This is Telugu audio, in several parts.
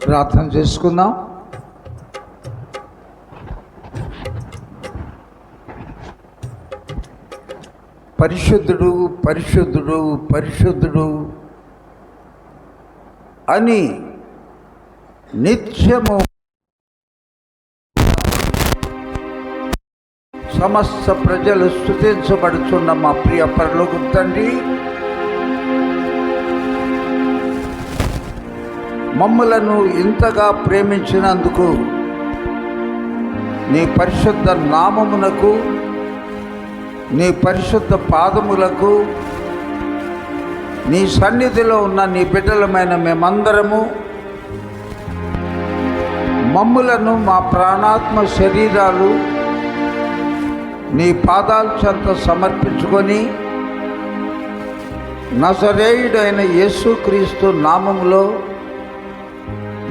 ప్రార్థన చేసుకుందాం. పరిశుద్ధుడు పరిశుద్ధుడు పరిశుద్ధుడు అని నిత్యము సమస్త ప్రజలు స్తుతించబడుతున్న మా ప్రియ పరలోకపు తండ్రి, మమ్ములను ఇంతగా ప్రేమించినందుకు నీ పరిశుద్ధ నామమునకు, నీ పరిశుద్ధ పాదములకు, నీ సన్నిధిలో ఉన్న నీ బిడ్డలమైన మేమందరము మమ్ములను మా ప్రాణాత్మ శరీరాలు నీ పాదాల చెంత సమర్పించుకొని నజరేయుడైన యేసుక్రీస్తు నామములో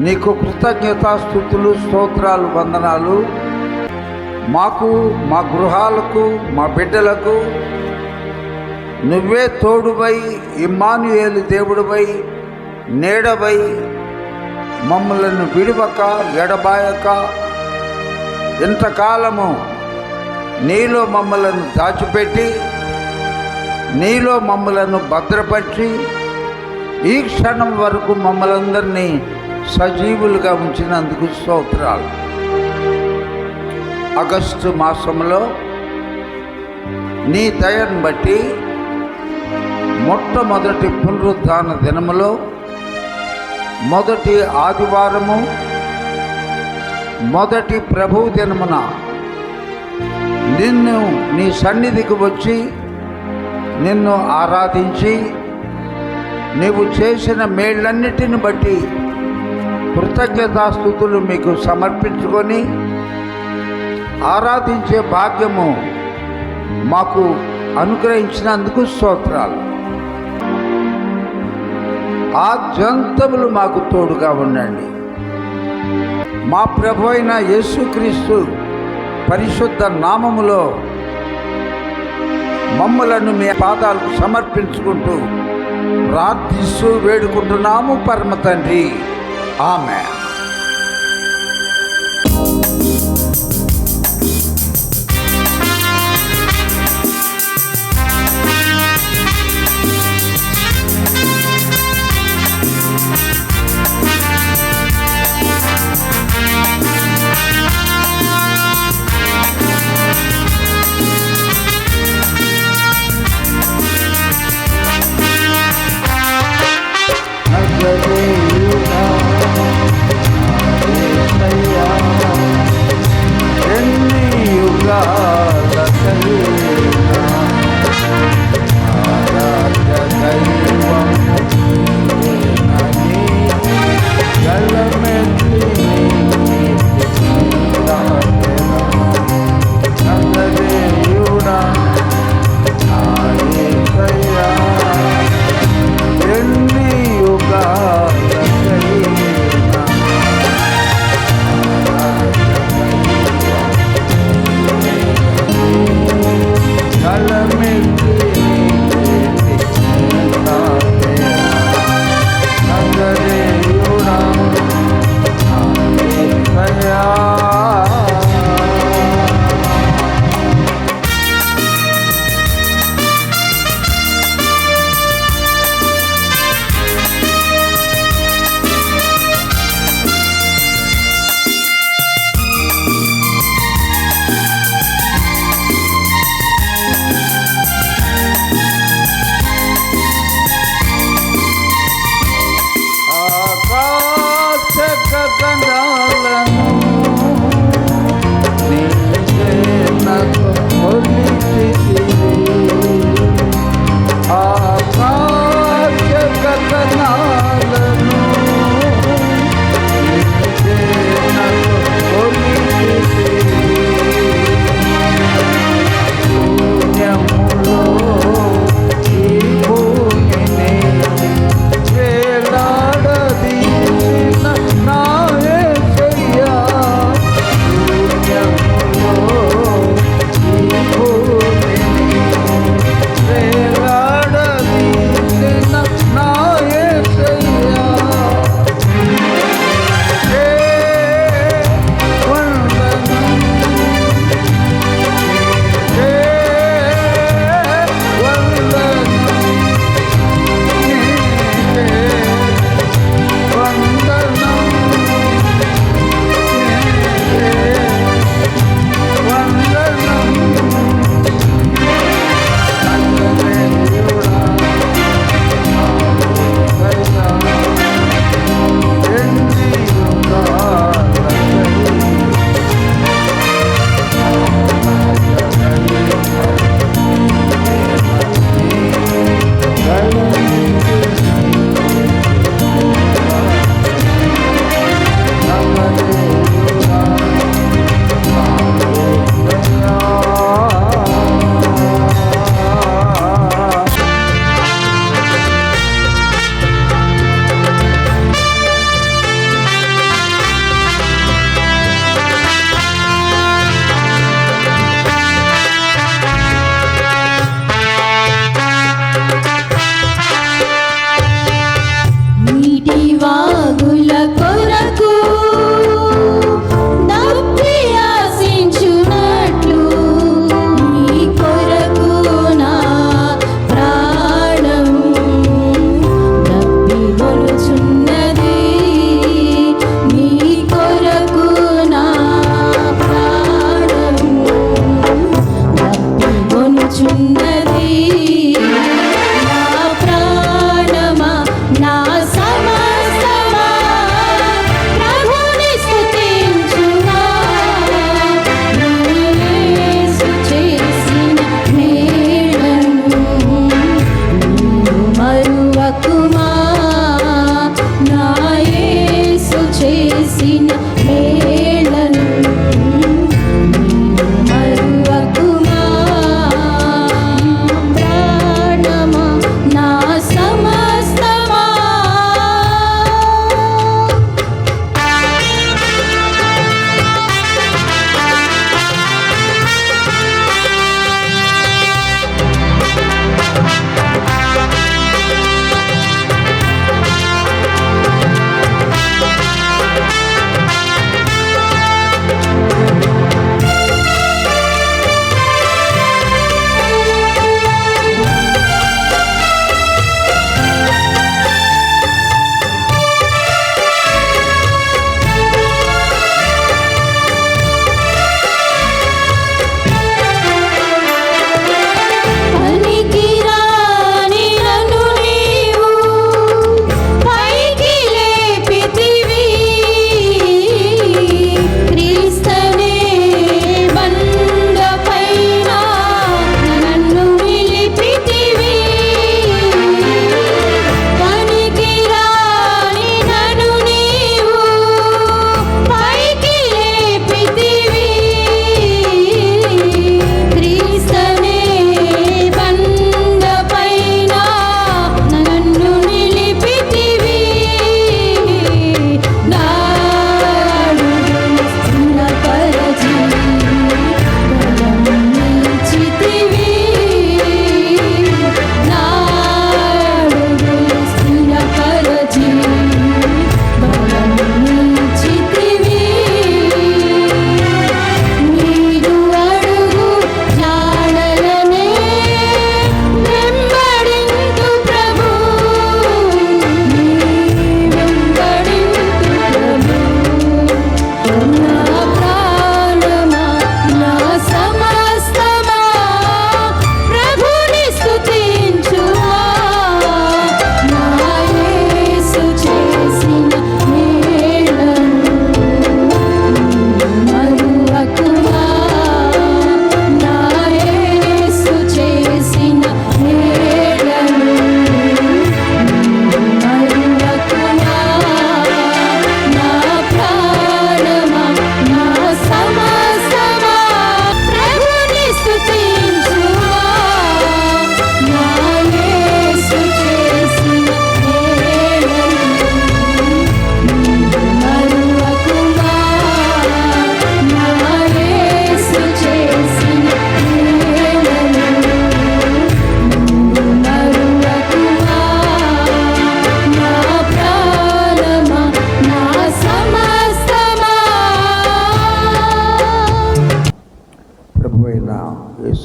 నీకు కృతజ్ఞతాస్తుతులు, స్తోత్రాలు, వందనాలు. మాకు, మా గృహాలకు, మా బిడ్డలకు నువ్వే తోడువై, ఇమ్మానుయేలు దేవుడివై, నీడవై, మమ్మలను విడువక ఎడబాయక ఇంతకాలము నీలో మమ్మలను దాచిపెట్టి, నీలో మమ్మలను భద్రపరిచి ఈ క్షణం వరకు మమ్మలందరినీ సజీవులుగా ఉంచినందుకు స్తోత్రాలు. ఆగస్టు మాసంలో నీ దయను బట్టి మొట్టమొదటి పునరుద్ధాన దినములో మొదటి ఆదివారము, మొదటి ప్రభు దినమున నిన్ను నీ సన్నిధికి వచ్చి నిన్ను ఆరాధించి నీవు చేసిన మేళ్ళన్నిటిని బట్టి కృతజ్ఞతాస్తుతులు మీకు సమర్పించుకొని ఆరాధించే భాగ్యము మాకు అనుగ్రహించినందుకు స్తోత్రాలు. ఆ జంతములు మాకు తోడుగా ఉండండి. మా ప్రభు అయిన యేసుక్రీస్తు పరిశుద్ధ నామములో మమ్ములను మీ పాదాలకు సమర్పించుకుంటూ ప్రార్థిస్తూ వేడుకుంటున్నాము పరమ తండ్రి. ఆమేన్.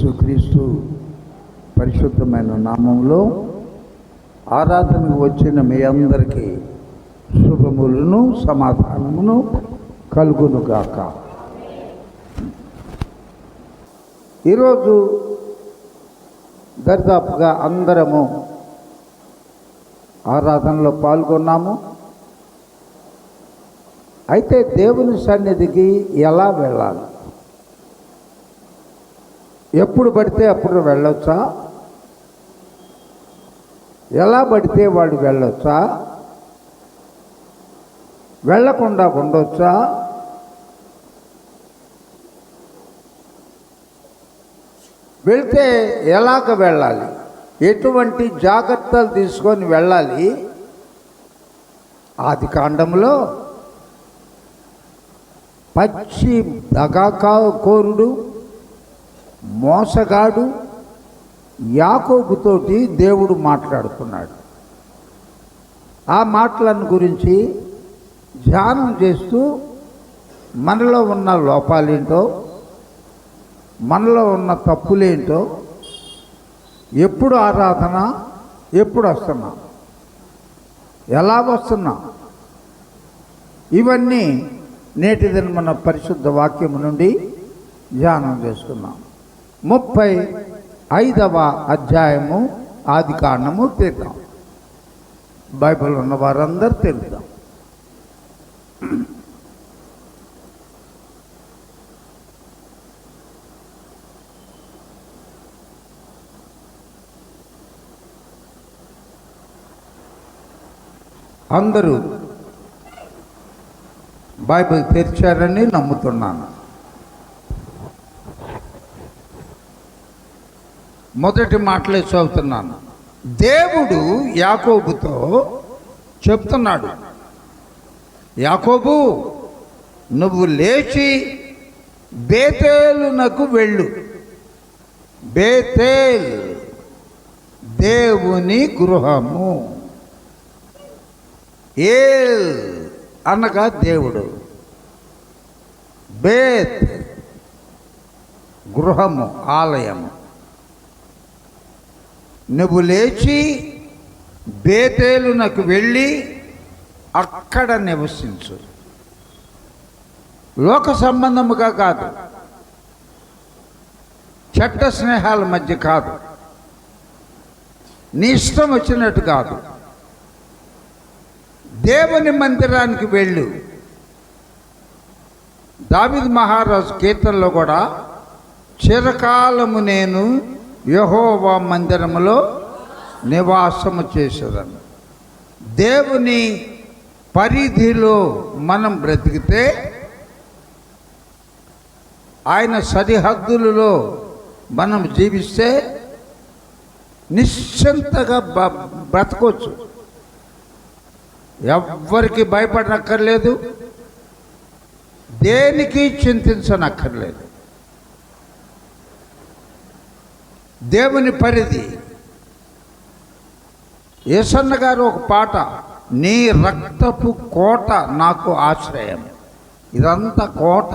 యేసుక్రీస్తు పరిశుద్ధమైన నామంలో ఆరాధనకు వచ్చిన మీ అందరికీ శుభములను సమాధానమును కలుగునుగాక. ఈరోజు దరిదాపుగా అందరము ఆరాధనలో పాల్గొన్నాము. అయితే దేవుని సన్నిధికి ఎలా వెళ్ళాలి? ఎప్పుడు పడితే అప్పుడు వెళ్ళొచ్చా? ఎలా పడితే వాడు వెళ్ళొచ్చా? వెళ్ళకుండా ఉండొచ్చా? వెళ్తే ఎలాగ వెళ్ళాలి? ఎటువంటి జాగ్రత్తలు తీసుకొని వెళ్ళాలి? ఆదికాండంలో పచ్చి దగాకోరుడు మోసగాడు యాకోబుతోటి దేవుడు మాట్లాడుతున్నాడు. ఆ మాటలను గురించి ధ్యానం చేస్తూ మనలో ఉన్న లోపాలేంటో, మనలో ఉన్న తప్పులేంటో, ఎప్పుడు ఆరాధన, ఎప్పుడు వస్తున్నాం, ఎలా వస్తున్నాం, ఇవన్నీ నేటిదిన మన పరిశుద్ధ వాక్యము నుండి ధ్యానం చేసుకున్నాం. 35వ అధ్యాయము ఆదికాండము తీద్దాం. బైబిల్ ఉన్న వారందరూ తెలుద్దాం. అందరూ బైబిల్ తెరిచారని నమ్ముతున్నాను. మొదటి మాటలే చదువుతున్నాను. దేవుడు యాకోబుతో చెప్తున్నాడు, యాకోబు, నువ్వు లేచి బేతేలునకు వెళ్ళు. బేతేల్ దేవుని గృహము, ఏల్ అనగా దేవుడు, బేత్ గృహము, ఆలయము. నువ్వు లేచి బేతేలునకు వెళ్ళి అక్కడ నివసించు. లోక సంబంధముగా కాదు, చెడ్డ స్నేహాల మధ్య కాదు, నీ ఇష్టం వచ్చినట్టు కాదు. దేవుని మందిరానికి వెళ్ళు. దావీదు మహారాజు కీర్తనలో కూడా, చిరకాలము నేను యెహోవా మందిరములో నివాసము చేసేదను. దేవుని పరిధిలో మనం బ్రతికితే, ఆయన సరిహద్దులలో మనం జీవిస్తే నిశ్చింతగా బ్రతకొచ్చు. ఎవ్వరికి భయపడనక్కర్లేదు, దేనికి చింతించనక్కర్లేదు. దేవుని పరిధి. యేసన్న గారు ఒక పాట, నీ రక్తపు కోట నాకు ఆశ్రయం. ఇదంతా కోట.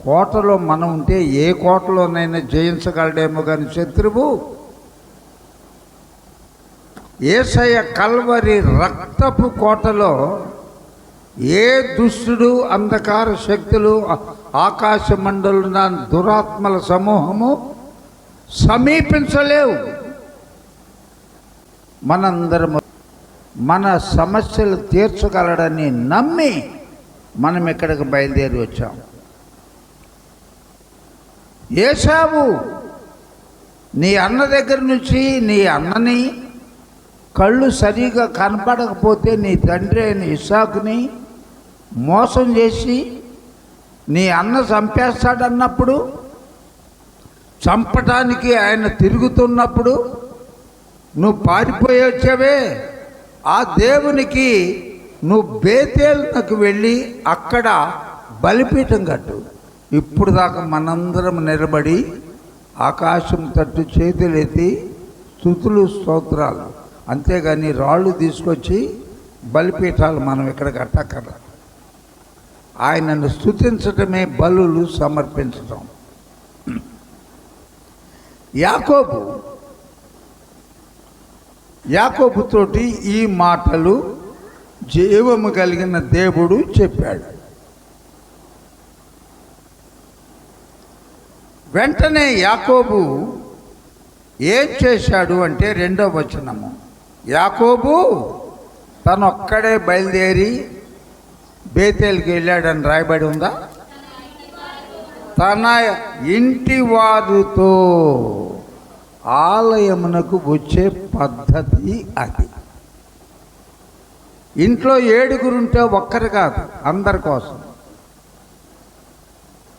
కోటలో మనం ఉంటే ఏ కోటలోనైనా జయించగలడేమో కానీ శత్రువు, యేసయ్య కల్వరి రక్తపు కోటలో ఏ దుష్టుడు, అంధకార శక్తులు, ఆకాశ మండలున్న దురాత్మల సమూహము సమీపించలేవు. మనందరం మన సమస్యలు తీర్చగలడని నమ్మి మనం ఇక్కడికి బయలుదేరి వచ్చాం. ఏశావు నీ అన్న దగ్గర నుంచి, నీ అన్నని కళ్ళు సరిగా కనపడకపోతే నీ తండ్రి అయిన ఇస్సాకుని మోసం చేసి నీ అన్న చంపేస్తాడన్నప్పుడు, చంపటానికి ఆయన తిరుగుతున్నప్పుడు నువ్వు పారిపోయి వచ్చావే, ఆ దేవునికి నువ్వు బేతేలునకు వెళ్ళి అక్కడ బలిపీఠం కట్టు. ఇప్పుడు దాకా మనందరం నిలబడి ఆకాశం తట్టు చేతులెత్తి స్తుతులు స్తోత్రాలు, అంతేగాని రాళ్ళు తీసుకొచ్చి బలిపీఠాలు మనం ఇక్కడ కట్టక్కర్లా. ఆయనను స్తుతించటమే బలులు సమర్పించటం. యాకోబుతోటి ఈ మాటలు జీవము కలిగిన దేవుడు చెప్పాడు. వెంటనే యాకోబు ఏం చేశాడు అంటే 2వ వచనము, యాకోబు తనొక్కడే బయలుదేరి బేతేలుకి వెళ్ళాడని రాయబడి ఉందా? తన ఇంటి వారితో ఆలయమునకు వచ్చే పద్ధతి అది. ఇంట్లో 7 ఉంటే ఒక్కరు కాదు, అందరి కోసం.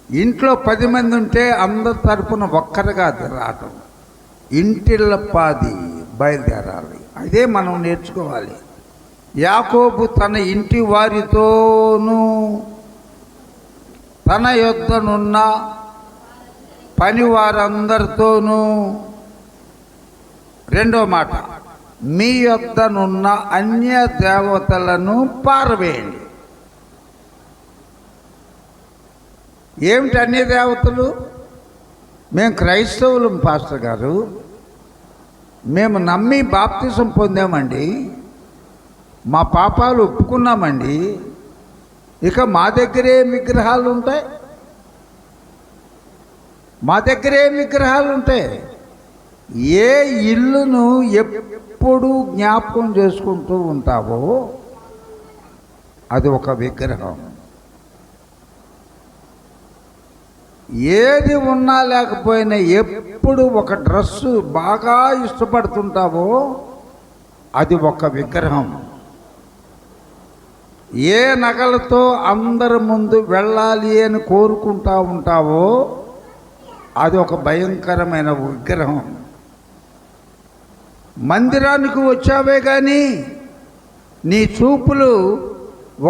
ఇంట్లో 10 మంది ఉంటే అందరి తరపున ఒక్కరు కాదు రావటం, ఇంటిళ్ళ పాది బయలుదేరాలి. అదే మనం నేర్చుకోవాలి. యాకోబు తన ఇంటి వారితోనూ తన యొద్దనున్న పని వారందరితోనూ, 2వ మాట, మీ యొద్దనున్న అన్య దేవతలను పారవేయండి. ఏమిటి అన్య దేవతలు? మేము క్రైస్తవులం పాస్టర్ గారు, మేము నమ్మి బాప్తిసం పొందామండి, మా పాపాలు ఒప్పుకున్నామండి, ఇక మా దగ్గరే విగ్రహాలు ఉంటాయి, మా దగ్గరే విగ్రహాలు ఉంటాయి. ఏ ఇల్లును ఎప్పుడు జ్ఞాపకం చేసుకుంటూ ఉంటావో అది ఒక విగ్రహం. ఏది ఉన్నా లేకపోయినా ఎప్పుడు ఒక డ్రెస్సు బాగా ఇష్టపడుతుంటావో అది ఒక విగ్రహం. ఏ నగలతో అందరి ముందు వెళ్ళాలి అని కోరుకుంటా ఉంటావో అది ఒక భయంకరమైన విగ్రహం. మందిరానికి వచ్చావే కానీ నీ చూపులు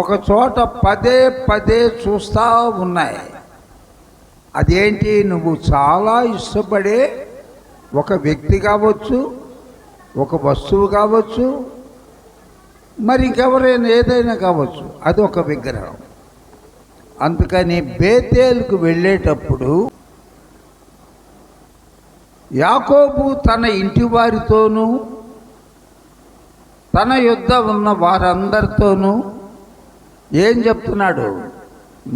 ఒక చోట పదే చూస్తూ ఉన్నాయి. అదేంటి? నువ్వు చాలా ఇష్టపడే ఒక వ్యక్తి కావచ్చు, ఒక వస్తువు కావచ్చు, మరి ఇంకెవరైనా ఏదైనా కావచ్చు, అది ఒక విగ్రహం. అందుకని బేతేలుకు వెళ్ళేటప్పుడు యాకోబు తన ఇంటి వారితోనూ తన యొద్ద ఉన్న వారందరితోనూ ఏం చెప్తున్నాడు?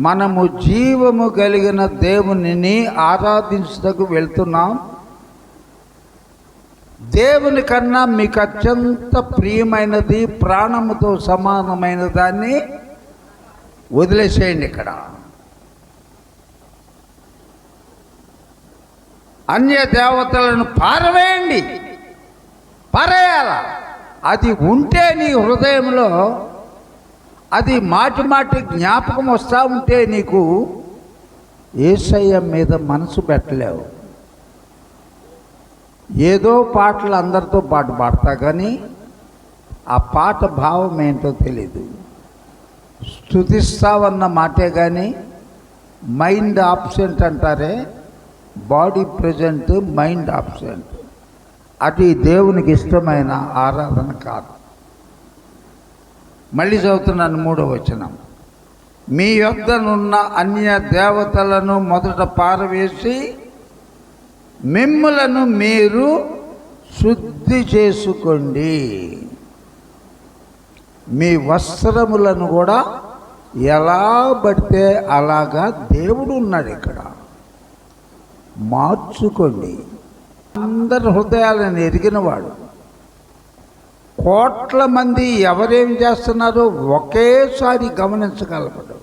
మనము జీవము కలిగిన దేవునిని ఆరాధించుటకు వెళ్తున్నాం. దేవుని కన్నా మీకు అత్యంత ప్రియమైనది, ప్రాణముతో సమానమైన దాన్ని వదిలేసేయండి. ఇక్కడ అన్య దేవతలను పారవేయండి, పారేయాల. అది ఉంటే నీ హృదయంలో అది మాటి జ్ఞాపకం వస్తూ ఉంటే నీకు యేసయ్య మీద మనసు పెట్టలేవు. ఏదో పాటలు అందరితో పాటు పాడతా కానీ ఆ పాట భావం ఏంటో తెలీదు. స్తుతిస్తావన్న మాటే కానీ మైండ్ ఆబ్సెంట్ అంటారే, బాడీ ప్రజెంట్, మైండ్ ఆబ్సెంట్. అది దేవునికి ఇష్టమైన ఆరాధన కాదు. మళ్ళీ చదువుతున్నాను 3వ వచనం, మీ యొద్దనున్న అన్య దేవతలను మొదట పారవేసి మిమ్ములను మీరు శుద్ధి చేసుకోండి. మీ వస్త్రములను కూడా ఎలా పడితే అలాగా దేవుడు ఉన్నాడు ఇక్కడ, మార్చుకోండి. అందరి హృదయాలను ఎరిగినవాడు. కోట్ల మంది ఎవరేం చేస్తున్నారో ఒకేసారి గమనించగలడు.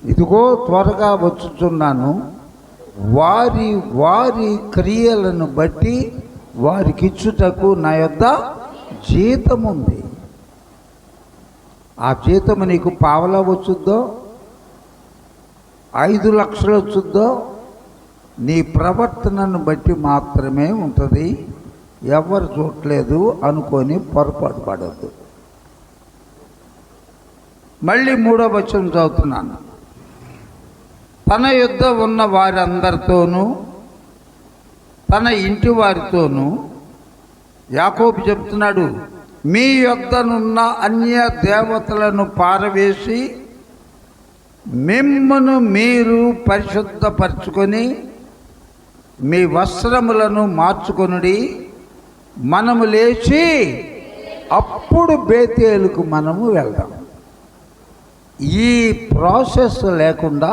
ఇదిగో త్వరగా వచ్చుచున్నాను, వారి వారి క్రియలను బట్టి వారికి ఇచ్చుటకు నా యొద్ద జీతం ఉంది. ఆ జీతము నీకు పావలా వచ్చుద్దో, 5 లక్షలు వచ్చుద్దో, నీ ప్రవర్తనను బట్టి మాత్రమే ఉంటుంది. ఎవరు చూడలేదు అనుకొని పొరపాటు పడద్దు. మళ్ళీ 3వ వచనం చదువుతున్నాను, తన యొద్ద ఉన్న వారందరితోనూ తన ఇంటి వారితోనూ యాకోబు చెప్తున్నాడు, మీ యొద్దనున్న అన్య దేవతలను పారవేసి మిమ్మును మీరు పరిశుద్ధపరచుకొని మీ వస్త్రములను మార్చుకొనుడి, మనము లేచి అప్పుడు బేతేలుకు మనము వెళ్దాం. ఈ ప్రాసెస్ లేకుండా,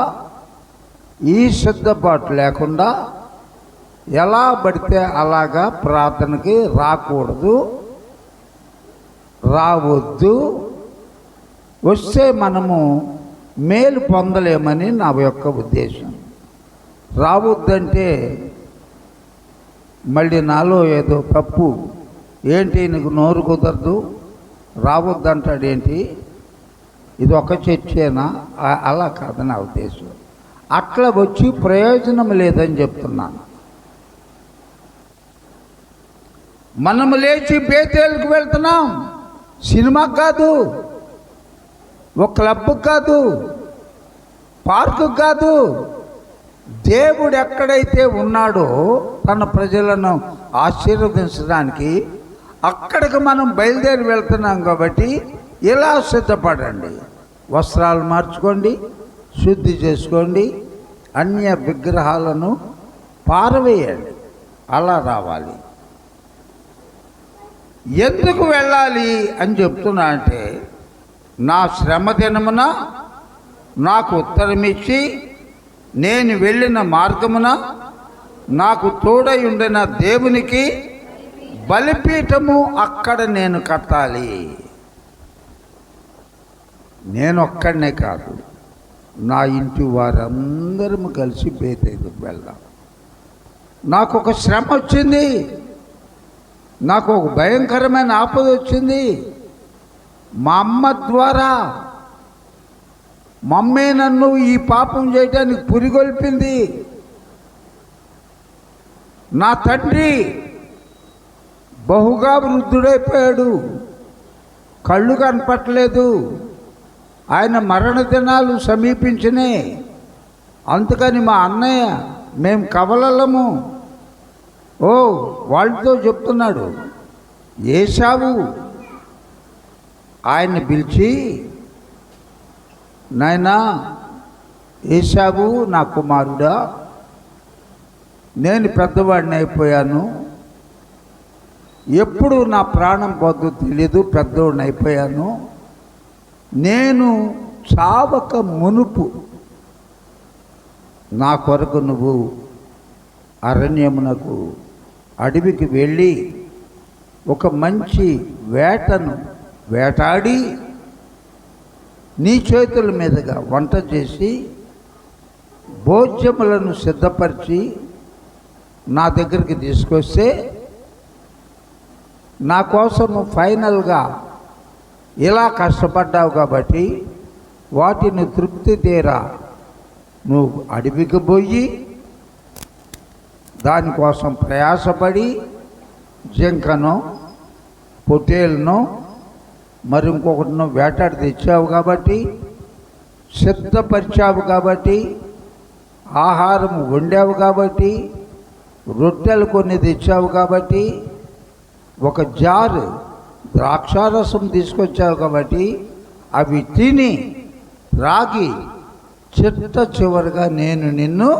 ఈ సిద్ధపాటు లేకుండా ఎలా పడితే అలాగా ప్రార్థనకి రాకూడదు, రావద్దు. వస్తే మనము మేలు పొందలేమని నా యొక్క ఉద్దేశం. రావద్దంటే మళ్ళీ నాలో ఏదో తప్పు, ఏంటి నీకు నోరు కుదరదు, రావద్దంటాడేంటి, ఇది ఒక చర్చేనా? అలా కాదు నా ఉద్దేశం. అట్లా వచ్చి ప్రయోజనం లేదని చెప్తున్నాను. మనము లేచి బేతేలుకు వెళ్తున్నాం, సినిమాకి కాదు, ఒక క్లబ్కి కాదు, పార్కు కాదు. దేవుడు ఎక్కడైతే ఉన్నాడో తన ప్రజలను ఆశీర్వదించడానికి అక్కడికి మనం బయలుదేరి వెళ్తున్నాం. కాబట్టి ఇలా సిద్ధపడండి, వస్త్రాలు మార్చుకోండి, శుద్ధి చేసుకోండి, అన్య విగ్రహాలను పారవేయండి. అలా రావాలి. ఎందుకు వెళ్ళాలి అని చెప్తున్నా అంటే, నా శ్రమ దినమున నాకు ఉత్తరమిచ్చి నేను వెళ్ళిన మార్గమున నాకు తోడై ఉండిన దేవునికి బలిపీఠము అక్కడ నేను కట్టాలి. నేను ఒక్కడనే కాదు, నా ఇంటి వారందరం కలిసి బేతేలుకు వెళ్దాం. నాకు ఒక శ్రమ వచ్చింది, నాకు ఒక భయంకరమైన ఆపద వచ్చింది. మా అమ్మ ద్వారా, మా అమ్మే నన్ను ఈ పాపం చేయడానికి పురిగొల్పింది. నా తండ్రి బహుగా వృద్ధుడైపోయాడు, కళ్ళు కనపట్టలేదు, ఆయన మరణ దినాలు సమీపించినాయి. అందుకని మా అన్నయ్య, మేము కవలలము, వాళ్ళతో చెప్తున్నాడు. ఏశావు ఆయన్ని పిలిచి, నాయనా ఏశావు నా కుమారుడా, నేను పెద్దవాడిని అయిపోయాను, ఎప్పుడు నా ప్రాణం పోతుందో తెలీదు, పెద్దవాడిని అయిపోయాను. నేను చావక మునుపు నా కొరకు నువ్వు అరణ్యమునకు, అడవికి వెళ్ళి ఒక మంచి వేటను వేటాడి నీ చేతుల మీదుగా వంట చేసి భోజ్యములను సిద్ధపరిచి నా దగ్గరికి తీసుకొస్తే, నా కోసము ఫైనల్గా ఇలా కష్టపడ్డావు కాబట్టి వాటిని తృప్తి తీరా నువ్వు అడవికి పోయి దానికోసం ప్రయాసపడి జింకను, పొట్టేలును, మరి ఇంకొకటిను వేటాడి తెచ్చావు కాబట్టి, సిద్ధపరిచావు కాబట్టి, ఆహారం వండావు కాబట్టి, రొట్టెలు కొన్ని తెచ్చావు కాబట్టి, ఒక జారు ద్రాక్షారసం తీసుకొచ్చావు కాబట్టి, అవి తిని రాగి చిట్ట చివరిగా నేను నిన్ను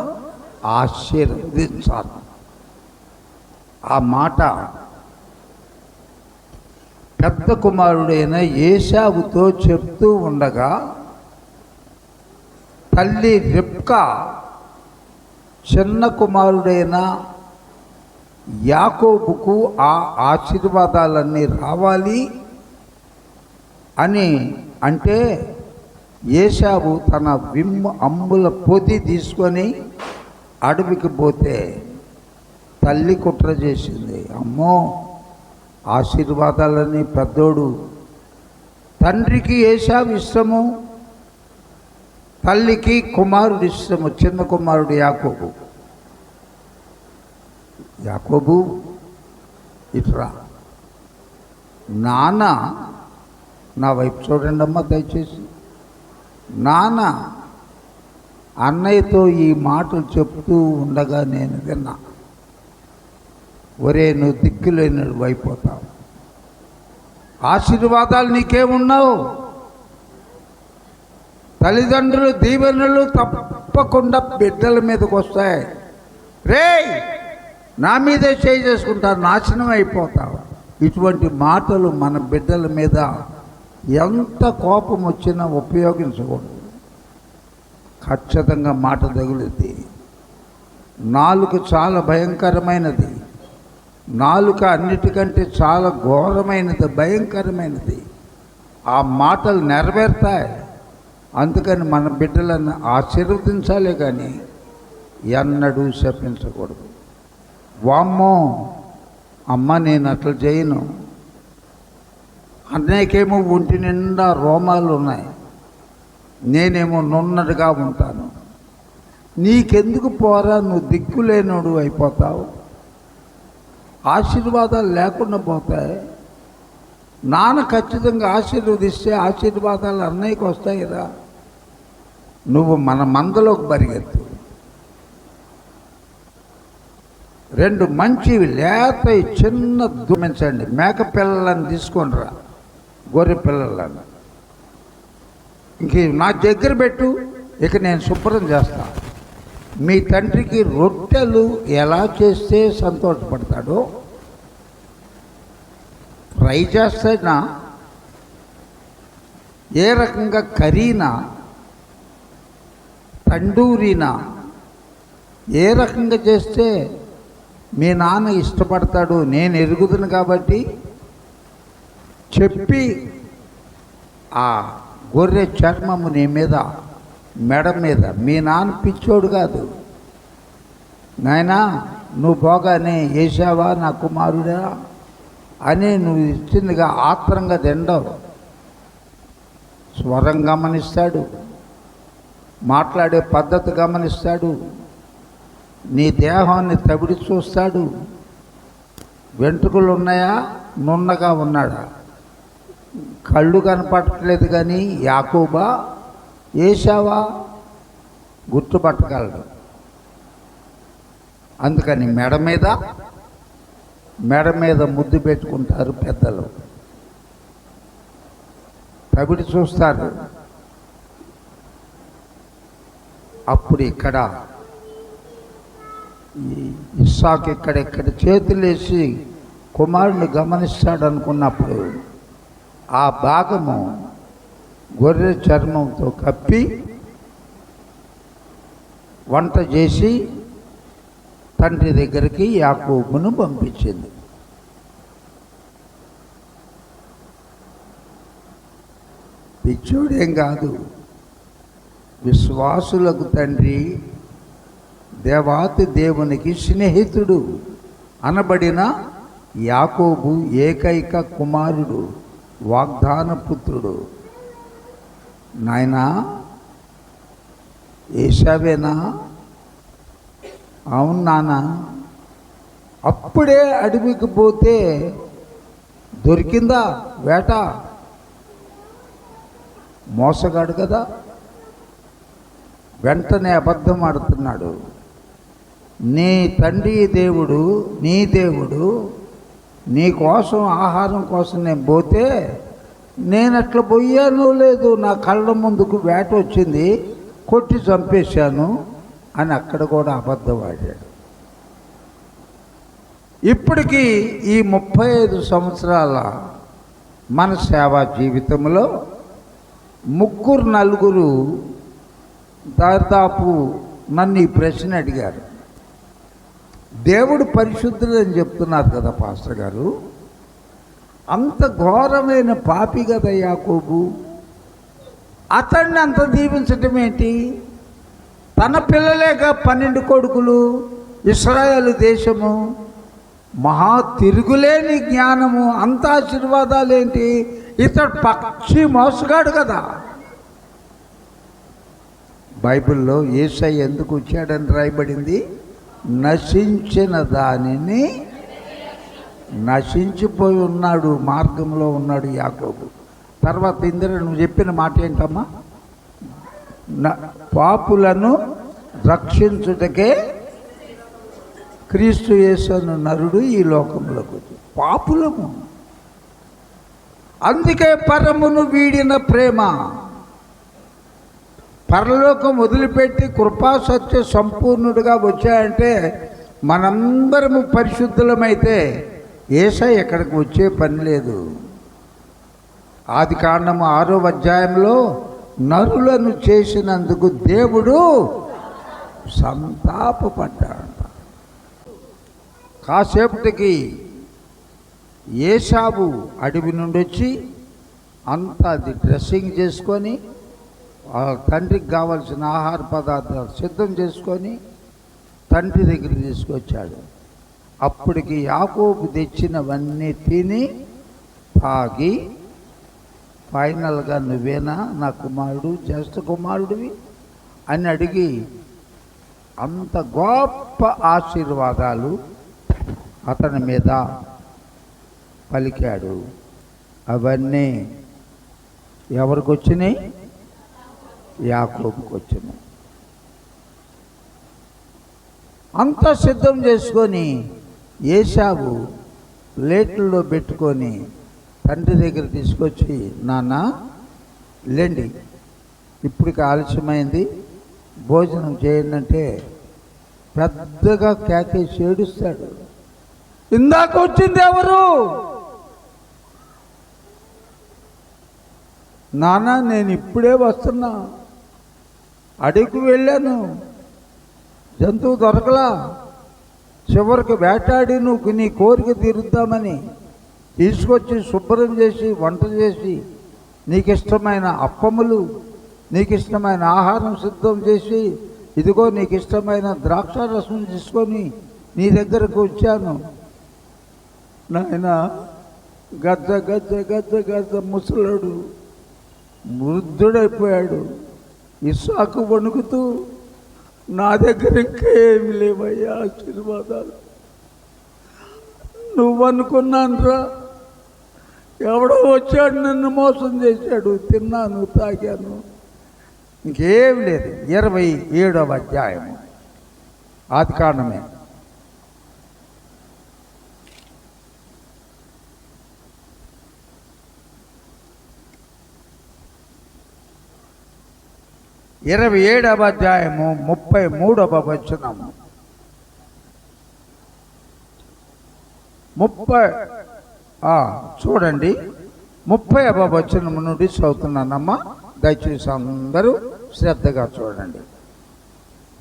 ఆశీర్వదించాను. ఆ మాట పెద్ద కుమారుడైన ఏశావుతో చెప్తూ ఉండగా, తల్లి రిబ్కా చిన్న కుమారుడైన యాకోబుకు ఆ ఆశీర్వాదాలన్నీ రావాలి అని అంటే, ఏశావు తన అమ్ముల పొది తీసుకొని అడవికి పోతే తల్లి కుట్ర చేసింది. అమ్మో, ఆశీర్వాదాలని పెద్దోడు, తండ్రికి ఏశావు ఇష్టము, తల్లికి కుమారుడు ఇష్టము, చిన్న కుమారుడు యాకోబు. యాకోబు ఇట్రా, నాన్న నా వైపు చూడండి అమ్మ దయచేసి. నాన్న అన్నయ్యతో ఈ మాటలు చెప్తూ ఉండగా నేను విన్నా, ఒరే నువ్వు దిక్కులేని అయిపోతావు, ఆశీర్వాదాలు నీకేమున్నావు, తల్లిదండ్రులు దీవెనలు తప్పకుండా బిడ్డల మీదకి వస్తాయి. రేయ్ నా మీదే చేయి చేసుకుంటారు, నాశనం అయిపోతావు. ఇటువంటి మాటలు మన బిడ్డల మీద ఎంత కోపం వచ్చినా ఉపయోగించకూడదు. ఖచ్చితంగా మాట తగులుద్ది. నాలుక చాలా భయంకరమైనది. నాలుక అన్నిటికంటే చాలా ఘోరమైనది, భయంకరమైనది. ఆ మాటలు నెరవేరుతాయి. అందుకని మన బిడ్డలను ఆశీర్వదించాలే కానీ ఎన్నడూ శపించకూడదు. వామ్మో అమ్మ నేను అట్లా చేయను, అన్నయ్యకేమో ఒంటి నిండా రోమాలు ఉన్నాయి, నేనేమో నున్నదిగా ఉంటాను, నీకెందుకు పోరా, నువ్వు దిక్కులేనోడు అయిపోతావు, ఆశీర్వాదాలు లేకుండా పోతాయి. నాన్న ఖచ్చితంగా ఆశీర్వదిస్తే ఆశీర్వాదాలు అన్నయ్యకి వస్తాయి కదా. నువ్వు మన మందలోకి పరిగెత్తు. రెండు మంచి లేత చిన్న దుమించండి, మేక పిల్లలను తీసుకొని రా, గొర్రె పిల్లలను ఇంక నా దగ్గర పెట్టు, ఇక నేను శుభ్రం చేస్తా. మీ తండ్రికి రొట్టెలు ఎలా చేస్తే సంతోషపడతాడో ఫ్రై చేస్తానా, ఏ రకంగా కర్రీనా, తండూరీనా, ఏ రకంగా చేస్తే మీ నాన్న ఇష్టపడతాడు నేను ఎరుగుదును కాబట్టి చెప్పి ఆ గొర్రె చర్మము నీ మీద, మెడ మీద, మీ నాన్న పిచ్చోడు కాదు, నాయనా నువ్వు పోగానే వేసావా నా కుమారుడా అని నువ్వు ఇచ్చిందిగా ఆత్రంగా తిండవు. స్వరం గమనిస్తాడు, మాట్లాడే పద్ధతి గమనిస్తాడు, నీ దేహాన్ని తవిడి చూస్తాడు. వెంట్రుకలు ఉన్నాయా, నున్నగా ఉన్నాడా, కళ్ళు కనపడట్లేదు కానీ యాకోబా ఏశావా గుర్తుపట్టగలడు. అందుకని మెడ మీద ముద్దు పెట్టుకుంటారు పెద్దలు, తవిడి చూస్తారు. అప్పుడు ఇక్కడ ఇస్సాకు ఇక్కడెక్కడ చేతులేసి కుమారుని గమనిస్తాడు అనుకున్నప్పుడు ఆ భాగము గొర్రె చర్మంతో కప్పి వంట చేసి తండ్రి దగ్గరికి యాకోబును పంపించింది. పిచ్చోడేం కాదు, విశ్వాసులకు తండ్రి, దేవాతి దేవునికి స్నేహితుడు అనబడిన యాకోబు ఏకైక కుమారుడు, వాగ్దాన పుత్రుడు. నాయనా ఏశావేనా? అవును నాన్న. అప్పుడే అడవికి పోతే దొరికిందా వేట? మోసగాడు కదా, వెంటనే అబద్ధం ఆడుతున్నాడు. నీ తండ్రి దేవుడు, నీ దేవుడు నీ కోసం ఆహారం కోసం నేను పోతే నేను అట్లా పోయాను లేదు, నా కళ్ళ ముందుకు వేట వచ్చింది, కొట్టి చంపేశాను అని అక్కడ కూడా అబద్ధం ఆడాడు. ఇప్పటికీ ఈ 35 సంవత్సరాల మన సేవా జీవితంలో 3-4 దాదాపు నన్ను ఈ ప్రశ్న అడిగారు. దేవుడు పరిశుద్ధుడు అని చెప్తున్నారు కదా పాస్టర్ గారు, అంత ఘోరమైన పాపి కదా యాకోబు, అతన్ని అంత దీవించటం ఏంటి? తన పిల్లలేక 12 కొడుకులు, ఇశ్రాయేలు దేశము, మహా తిరుగులేని జ్ఞానము, అంత ఆశీర్వాదాలేంటి? ఇతడు పక్షి మోసగాడు కదా. బైబిల్లో యేసయ్య ఎందుకు వచ్చాడని రాయబడింది? నశించిన దానిని, నశించిపోయి ఉన్నాడు, మార్గంలో ఉన్నాడు యాకోబు. తర్వాత ఇందిర నువ్వు చెప్పిన మాట ఏంటమ్మా? పాపులను రక్షించుటకే క్రీస్తు యేసు నరుడు ఈ లోకంలోకి వచ్చి, పాపులము. అందుకే పరమును వీడిన ప్రేమ, పరలోకం వదిలిపెట్టి కృపాసత్య సంపూర్ణుడిగా వచ్చాయంటే మనందరము పరిశుద్ధులమైతే యేసయ్య ఎక్కడికి వచ్చే పని లేదు. ఆదికాండము 6వ అధ్యాయంలో నరులను చేసినందుకు దేవుడు సంతాపపడ్డాడు. కాసేపటికి ఏశావు అడవి నుండి వచ్చి అంతా అది డ్రెస్సింగ్ చేసుకొని తండ్రికి కావాల్సిన ఆహార పదార్థాలు సిద్ధం చేసుకొని తండ్రి దగ్గరికి తీసుకొచ్చాడు. అప్పటికి యాకోబు తెచ్చినవన్నీ తిని తాగి ఫైనల్గా నువ్వేనా నా కుమారుడు, జ్యేష్ఠ కుమారుడివి అని అడిగి అంత గొప్ప ఆశీర్వాదాలు అతని మీద పలికాడు. అవన్నీ ఎవరికి వచ్చినాయి? యాకోబుకి వచ్చినాయి. అంతా సిద్ధం చేసుకొని ఏశావు ప్లేట్లలో పెట్టుకొని తండ్రి దగ్గర తీసుకొచ్చి, నాన్న లేండి, ఇప్పటికి ఆలస్యమైంది, భోజనం చేయండి అంటే పెద్దగా కేకేసి ఏడుస్తాడు. ఇందాక వచ్చింది ఎవరు? నాన్న నేను ఇప్పుడే వస్తున్నా, అడవికి వెళ్ళాను, జంతువు దొరకలా, చివరికి వేటాడి నువ్వు నీ కోరిక తీరుద్దామని తీసుకొచ్చి శుభ్రం చేసి వంట చేసి నీకు ఇష్టమైన అప్పములు, నీకు ఇష్టమైన ఆహారం సిద్ధం చేసి, ఇదిగో నీకు ఇష్టమైన ద్రాక్ష రసం తీసుకొని నీ దగ్గరకు వచ్చాను. నాయన గజ్జ గజ్జ గజ్జ గజ్జ ముసలుడు వృద్ధుడైపోయాడు. ఇస్సాకు వణుకుతూ, నా దగ్గర ఇంకా ఏమి లేవయ్యా ఆశీర్వాదాలు, నువ్వనుకున్నానురా, ఎవడో వచ్చాడు నన్ను మోసం చేశాడు, తిన్నాను తాగాను, ఇంకేం లేదు. 27వ అధ్యాయము ఆదికాండమే. ఇరవై 27వ అధ్యాయము 33వ వచనము. 30 చూడండి, 30వ వచనము నుండి చదువుతున్నానమ్మా, దయచేసి అందరూ శ్రద్ధగా చూడండి.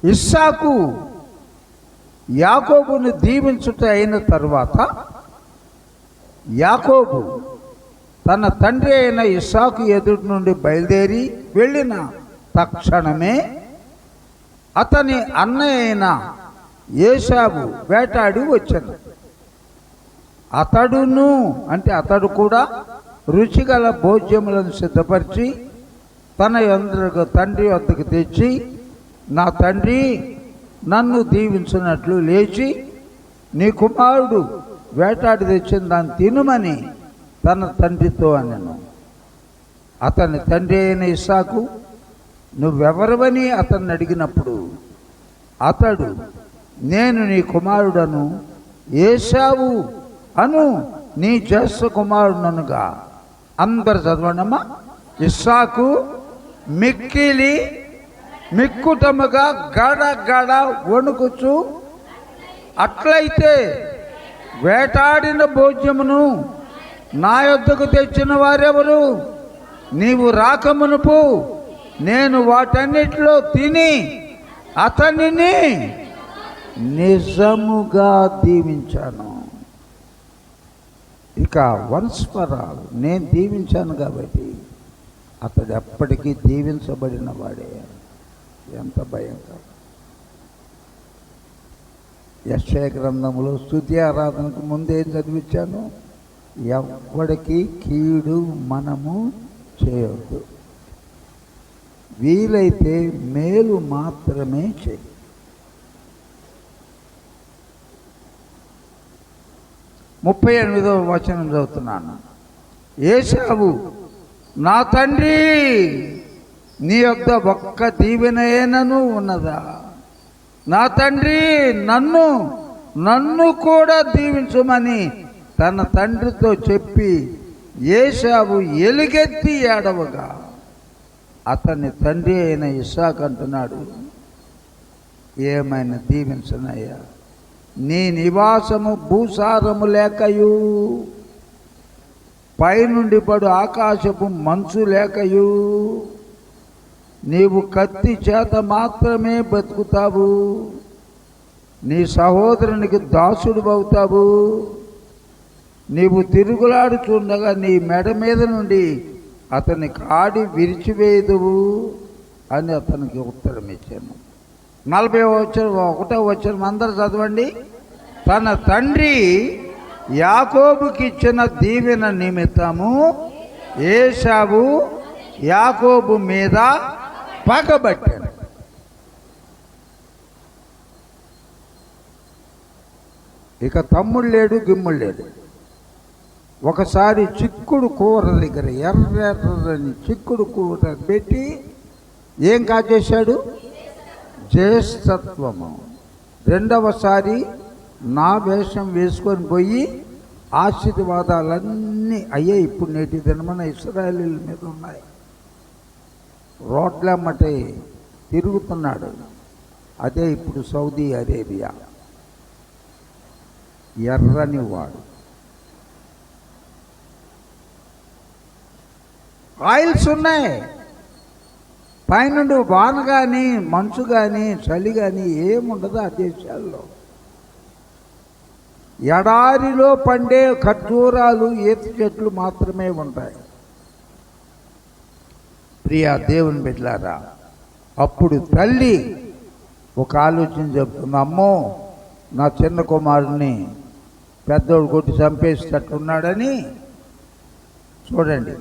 ఇస్సాకు యాకోబును దీవించుట అయిన తరువాత యాకోబు తన తండ్రి అయిన ఇస్సాకు ఎదుటి నుండి బయలుదేరి వెళ్ళిన తక్షణమే అతని అన్నయ్య అయిన ఏశావు వేటాడి వచ్చాను. అతడును అంటే అతడు కూడా రుచిగల భోజ్యములను సిద్ధపరిచి తన తండ్రి వద్దకు తెచ్చి, నా తండ్రి నన్ను దీవించినట్లు లేచి నీ కుమారుడు వేటాడి తెచ్చిన దాన్ని తినుమని తన తండ్రితో అనెను. అతని తండ్రి అయిన ఇస్సాకు నువ్వెవరవని అతన్ని అడిగినప్పుడు అతడు, నేను నీ కుమారుడను ఏశావు అను, నీ జ్యేష్ఠ కుమారుడనుగా. అందరు చదవండమ్మా. ఇస్సాకు మిక్కిలి మిక్కుటముగా గడ గడ వణుకుచు, అట్లయితే వేటాడిన భోజ్యమును నా యొద్దకు తెచ్చిన వారెవరు? నీవు రాకమునుపు నేను వాటన్నిటిలో తిని అతనిని నిజముగా దీవించాను. ఇక వన్స్ ఫర్ ఆల్ నేను దీవించాను కాబట్టి అతడు ఎప్పటికీ దీవించబడిన వాడే. ఎంత భయంకరం! యెషయా గ్రంథంలో స్తుతి ఆరాధనకు ముందేం చదివించాను? ఎవ్వడికి కీడు మనము చేయవద్దు, వీలైతే మేలు మాత్రమే చేయి. 38వ వచనం చదువుతున్నాను. ఏశావు, నా తండ్రి నీ యొద్ద ఒక్క దీవెనయేనను ఉన్నదా? నా తండ్రి నన్ను కూడా దీవించమని తన తండ్రితో చెప్పి ఏశావు ఎలుగెత్తి ఏడవగా అతని తండ్రి అయిన ఇస్సాకు అంటున్నాడు, ఏమైనా దీవించనయ్యా, నీ నివాసము భూసారము లేకయు, పైనుండి పడు ఆకాశపు మంచు లేకయు, నీవు కత్తి చేత మాత్రమే బతుకుతావు, నీ సహోదరునికి దాసుడు అవుతావు, నీవు తిరుగులాడుచుండగా నీ మెడ మీద నుండి అతని కాడి విరిచివేయదువు అని అతనికి ఉత్తరం ఇచ్చాను. 41వ వచనం అందరూ చదవండి. తన తండ్రి యాకోబుకి ఇచ్చిన దీవెన నిమిత్తము ఏశావు యాకోబు మీద పగబట్టాడు. ఇక తమ్ముడు లేడు, గిమ్ముడు లేడు. ఒకసారి చిక్కుడు కూర దగ్గర ఎర్రని చిక్కుడు కూర పెట్టి ఏం కాజేశాడు? జ్యేష్ఠత్వము. రెండవసారి నా వేషం వేసుకొని పోయి ఆశీర్వాదాలన్నీ అయ్యే ఇప్పుడు నేటి దినమన ఇశ్రాయేలీల మీద ఉన్నాయి. రోడ్లమ్మటే తిరుగుతున్నాడు. అదే ఇప్పుడు సౌదీ అరేబియా. ఎర్రని వాడు. ఆయిల్స్ ఉన్నాయి. పైనుండి వాన కానీ మంచు కానీ చలి కానీ ఏముండదు ఆ దేశాల్లో. ఎడారిలో పండే ఖర్జూరాలు, ఈత చెట్లు మాత్రమే ఉంటాయి. ప్రియా దేవుని బిడ్డలారా, అప్పుడు తల్లి ఒక ఆలోచన చెప్తుంది. అమ్మో, నా చిన్న కుమారుని పెద్దోడు కొట్టి చంపేసేటట్టున్నాడని. చూడండి,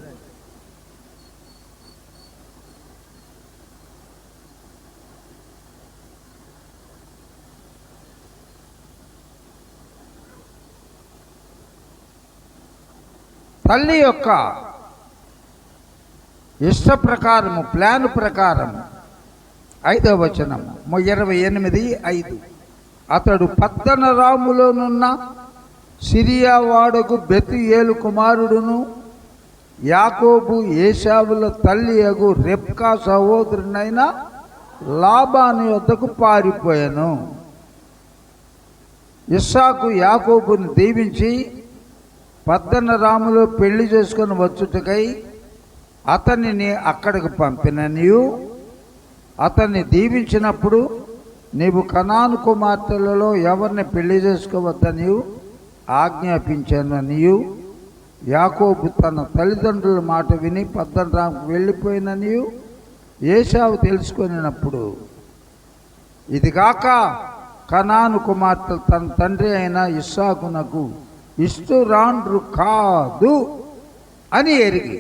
తల్లి యొక్క ఇష్ట ప్రకారము, ప్లాన్ ప్రకారము 5వ వచనము 28:5 అతడు పద్దనరాములోనున్న సిరియా వాడకు బెతుయేలు కుమారుడును యాకోబు ఏశావుల తల్లి యగు రెబ్కా సహోదరునైన లాబాను యొద్దకు పారిపోయాను. ఇస్సాకు యాకోబుని దీవించి పద్దనరాములో పెళ్లి చేసుకొని వచ్చుటకై అతనిని అక్కడికి పంపిననియు, అతన్ని దీవించినప్పుడు నీవు కనాను కుమార్తెలలో ఎవరిని పెళ్లి చేసుకోవద్దనియు ఆజ్ఞాపించాననియు, యాకోబు తన తల్లిదండ్రుల మాట విని పద్దనరాముకు వెళ్ళిపోయిననియు ఏశావు తెలుసుకొనినప్పుడు, ఇదిగాక కనాను కుమార్తె తన తండ్రి అయిన ఇస్సాకునకు ఇష్టురాండ్రు కాదు అని ఎరిగి,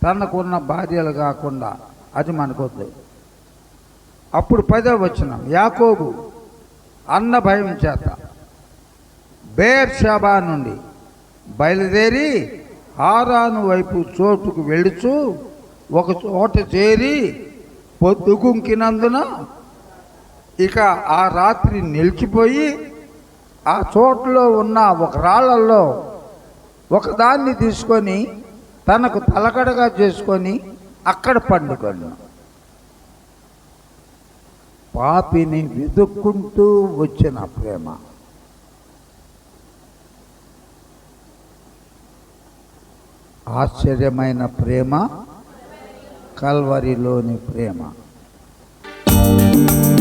తనకున్న భార్యలు కాకుండా అది మనకొద్దు. అప్పుడు 10వ వచనం, యాకోబు అన్న భయం చేత బేర్షెబా నుండి బయలుదేరి హారాను వైపు చోటుకు వెళుచు ఒక చోట చేరి పొద్దుగుంకినందున ఇక ఆ రాత్రి నిలిచిపోయి ఆ చోటులో ఉన్న ఒక రాళ్లలో ఒకదాన్ని తీసుకొని తనకు తలకడగా చేసుకొని అక్కడ పండుకొను. పాపిని వెతుక్కుంటూ వచ్చిన ప్రేమ. ఆశ్చర్యమైన ప్రేమ, కల్వరిలోని ప్రేమ. కల్వరిలోని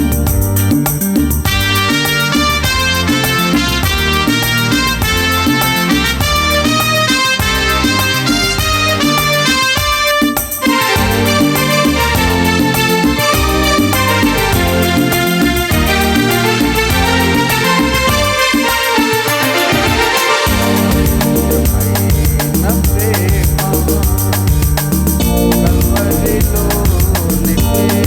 ప్రేమ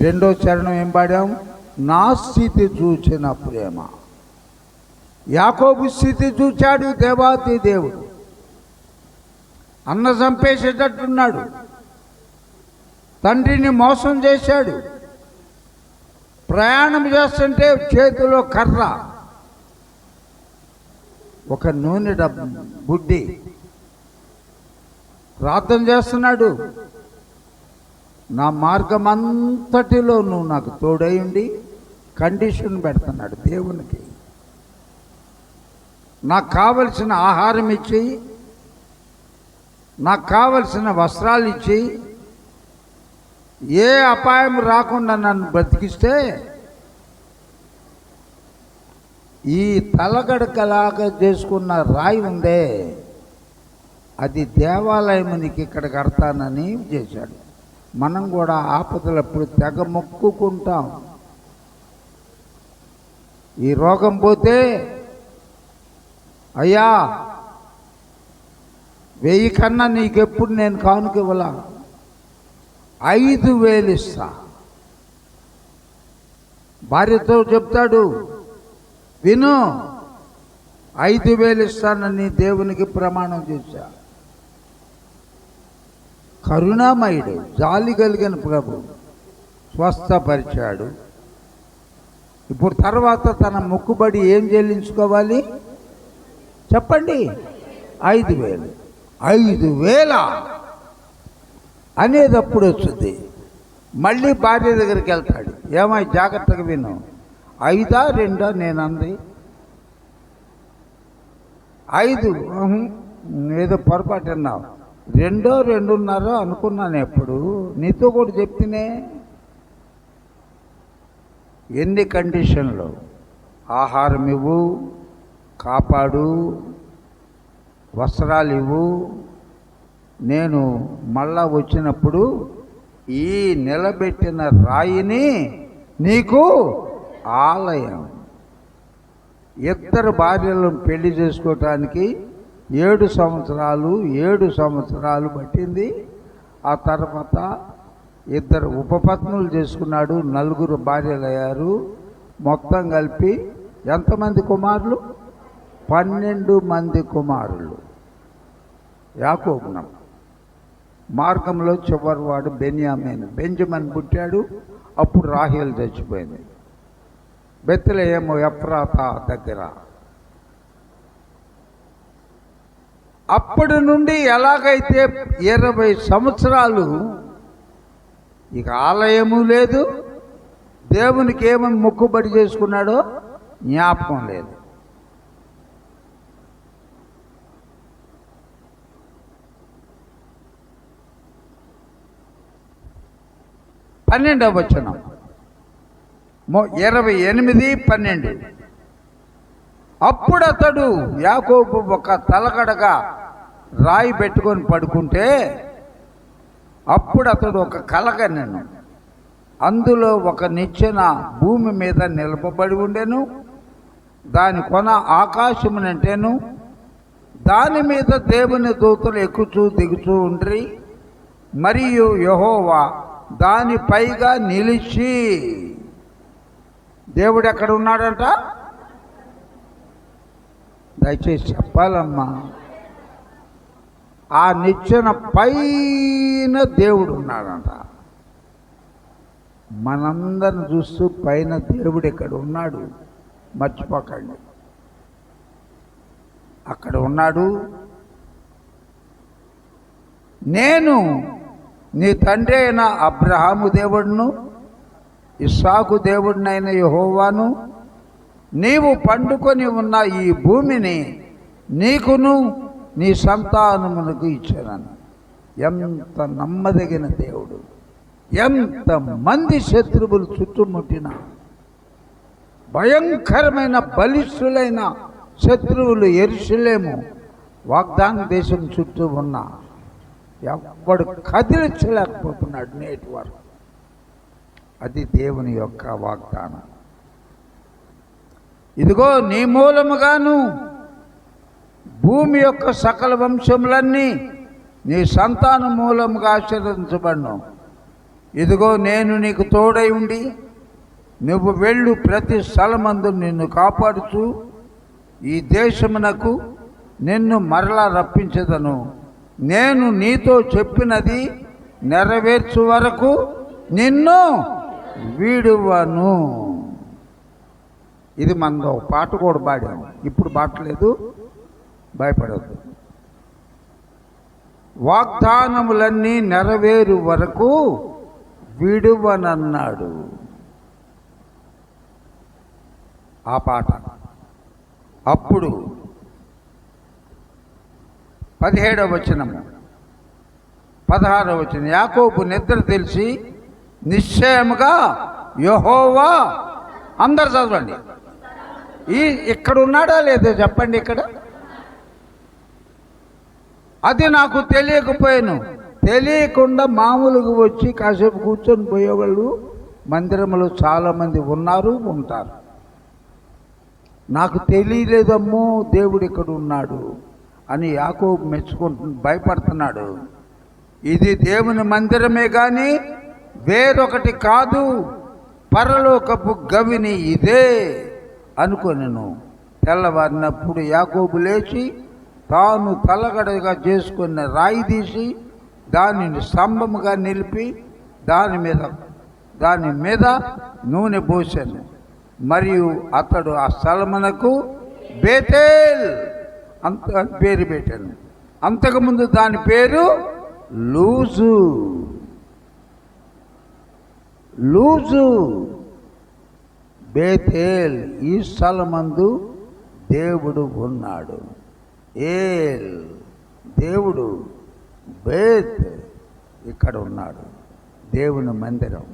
రెండో చరణం ఏం పాడాం? నా స్థితి చూచిన ప్రేమ. యాకోబు స్థితి చూచాడు దేవాతి దేవుడు. అన్న చంపేసేటట్టున్నాడు, తండ్రిని మోసం చేశాడు. ప్రయాణం చేస్తుంటే చేతిలో కర్ర, ఒక నూనె బుడ్డి. ప్రార్థన చేస్తున్నాడు, నా మార్గం అంతటిలో నువ్వు నాకు తోడైండి. కండిషన్ పెడుతున్నాడు దేవునికి. నాకు కావలసిన ఆహారం ఇచ్చి, నాకు కావలసిన వస్త్రాలు ఇచ్చి, ఏ అపాయం రాకుండా నన్ను బ్రతికిస్తే ఈ తలగడకలాగా చేసుకున్న రాయి ఉందే, అది దేవాలయం నీకు ఇక్కడ కడతానని చేశాడు. మనం కూడా ఆపదలప్పుడు తెగ మొక్కుకుంటాం. ఈ రోగం పోతే అయ్యా 1000 కన్నా నీకెప్పుడు నేను కానుక ఇవ్వాల, 5000 ఇస్తా. భార్యతో చెప్తాడు, విను, 5000 ఇస్తానని దేవునికి ప్రమాణం చేశా. కరుణామయుడు, జాలి కలిగిన ప్రభు స్వస్థపరిచాడు. ఇప్పుడు తర్వాత తన మొక్కుబడి ఏం చెల్లించుకోవాలి చెప్పండి? 5000. 5000 అనేటప్పుడు వస్తుంది. మళ్ళీ భార్య దగ్గరికి వెళ్తాడు, ఏమై జాగ్రత్తగా విను, 5 2 నేను అంది 5, ఏదో పొరపాటు అన్నావు, 2 2.5 అనుకున్నాను. ఎప్పుడు నీతో కూడా చెప్తేనే. ఎన్ని కండిషన్లు, ఆహారం ఇవ్వు, కాపాడు, వస్త్రాలు ఇవ్వు, నేను మళ్ళా వచ్చినప్పుడు ఈ నిలబెట్టిన రాయిని నీకు ఆలయం. 2 భార్యలను పెళ్లి చేసుకోవటానికి 7 సంవత్సరాలు పట్టింది. ఆ తర్వాత 2 ఉపపత్నులు చేసుకున్నాడు, 4 భార్యలు అయ్యారు. మొత్తం కలిపి ఎంతమంది కుమారులు? 12 మంది కుమారులు. యాకోబును మార్గంలో చివరివాడు బెంజమిన్ పుట్టాడు. అప్పుడు రాహేలు చచ్చిపోయింది. బెత్లెహేము ఎఫ్రాతా దగ్గర. అప్పటి నుండి ఎలాగైతే 20 సంవత్సరాలు ఇక ఆలయము లేదు, దేవునికి ఏమని మొక్కుబడి చేసుకున్నాడో జ్ఞాపకం లేదు. వచనం 28-12. అప్పుడు అతడు యాకోబు ఒక తలగడగా రాయి పెట్టుకొని పడుకుంటే, అప్పుడు అతడు ఒక కలగనెను. అందులో ఒక నిచ్చెన భూమి మీద నిలపబడి ఉండెను. దాని కొన ఆకాశమునంటేను, దాని మీద దేవుని దూతలు ఎక్కుచూ దిగుచూ ఉండ్రి. మరియు యెహోవా దాని పైగా నిలిచి. దేవుడు ఎక్కడ ఉన్నాడంట? దయచేసి చెప్పాలమ్మా. ఆ నిచ్చెన పైన దేవుడు ఉన్నాడంట. మనందరిని చూస్తూ పైన దేవుడు ఎక్కడ ఉన్నాడు మర్చిపోకండి. అక్కడ ఉన్నాడు. నేను నీ తండ్రి అయిన అబ్రహాము దేవుడును, ఇస్సాకు దేవుడినైన యెహోవాను, నీవు పండుకొని ఉన్న ఈ భూమిని నీకును నీ సంతానమునకు ఇచ్చాను. ఎంత నమ్మదగిన దేవుడు! ఎంత మంది శత్రువులు చుట్టుముట్టిన, భయంకరమైన బలిష్ఠులైన శత్రువులు యెరూషలేము వాగ్దాన దేశం చుట్టూ ఉన్న ఎవ్వడు కదిలించలేకపోతున్నాడు నేటి వరకు. అది దేవుని యొక్క వాగ్దానం. ఇదిగో నీ మూలముగాను భూమి యొక్క సకల వంశములన్నీ నీ సంతాన మూలముగా ఆశీర్వదించబడును. ఇదిగో నేను నీకు తోడై ఉండి నువ్వు వెళ్ళు ప్రతి స్థలమందు నిన్ను కాపాడుచు ఈ దేశమునకు నిన్ను మరలా రప్పించదను. నేను నీతో చెప్పినది నెరవేర్చు వరకు నిన్ను వీడువను. ఇది మనలో పాట కూడా పాడాము, ఇప్పుడు పాడలేదు, భయపడద్దు. వాగ్దానములన్నీ నెరవేరు వరకు విడువనన్నాడు. ఆ పాట. అప్పుడు 17వ వచనము 16వ వచనం, యాకోబు నిద్ర తెలిసి నిశ్చయముగా యెహోవా, అందరు చదవండి, ఇక్కడ ఉన్నాడా లేదో చెప్పండి. ఇక్కడ అది నాకు తెలియకపోయాను. తెలియకుండా మామూలుగా వచ్చి కాసేపు కూర్చొని పోయేవాళ్ళు మందిరంలో చాలామంది ఉన్నారు, ఉంటారు. నాకు తెలియలేదమ్మో దేవుడు ఇక్కడ ఉన్నాడు అని యాకోబు భయపడుతున్నాడు. ఇది దేవుని మందిరమే కానీ వేరొకటి కాదు, పరలోకపు గవిని ఇదే అనుకొనెను. తెల్లవారినప్పుడు యాకోబు లేచి తాను తలగడగా చేసుకున్న రాయి తీసి దానిని స్తంభముగా నిలిపి దాని మీద నూనె పోసాను. మరియు అతడు ఆ స్థలమునకు బేతేల్ అంత పేరు పెట్టాను. అంతకుముందు దాని పేరు లూజు. బేతేల్, ఈ స్థలమందు దేవుడు ఉన్నాడు. ఏల్ దేవుడు, బేత్ ఇక్కడ ఉన్నాడు, దేవుని మందిరం.